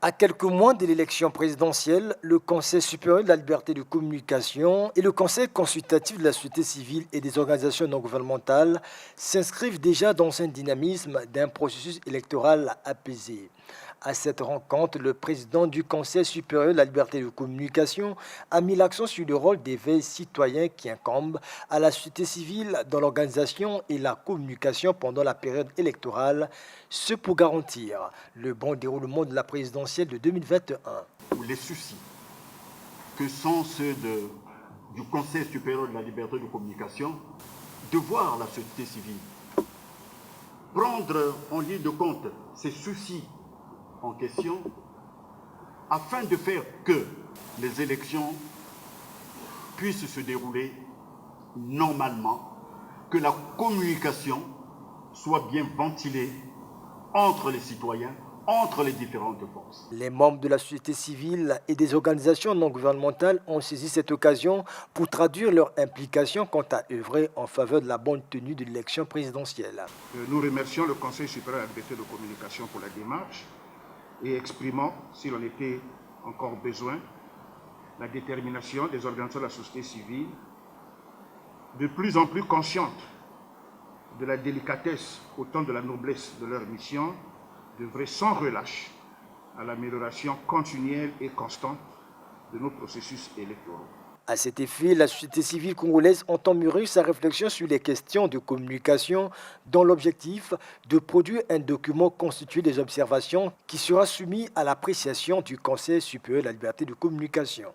À quelques mois de l'élection présidentielle, le Conseil supérieur de la liberté de communication et le Conseil consultatif de la société civile et des organisations non gouvernementales s'inscrivent déjà dans un dynamisme d'un processus électoral apaisé. À cette rencontre, le président du Conseil supérieur de la liberté de communication a mis l'accent sur le rôle des veilles citoyens qui incombe à la société civile dans l'organisation et la communication pendant la période électorale, ce pour garantir le bon déroulement de la présidentielle de 2021. Les soucis que sont ceux du Conseil supérieur de la liberté de communication, de voir la société civile prendre en ligne de compte ces soucis en question afin de faire que les élections puissent se dérouler normalement, que la communication soit bien ventilée entre les citoyens, entre les différentes forces. Les membres de la société civile et des organisations non gouvernementales ont saisi cette occasion pour traduire leur implication quant à œuvrer en faveur de la bonne tenue de l'élection présidentielle. Nous remercions le Conseil supérieur de la liberté de communication pour la démarche et exprimons, s'il en était encore besoin, la détermination des organisations de la société civile, de plus en plus conscientes de la délicatesse autant de la noblesse de leur mission, d'œuvrer sans relâche à l'amélioration continuelle et constante de nos processus électoraux. À cet effet, la société civile congolaise entend mûrir sa réflexion sur les questions de communication dans l'objectif de produire un document constitué des observations qui sera soumis à l'appréciation du Conseil supérieur de la liberté de communication.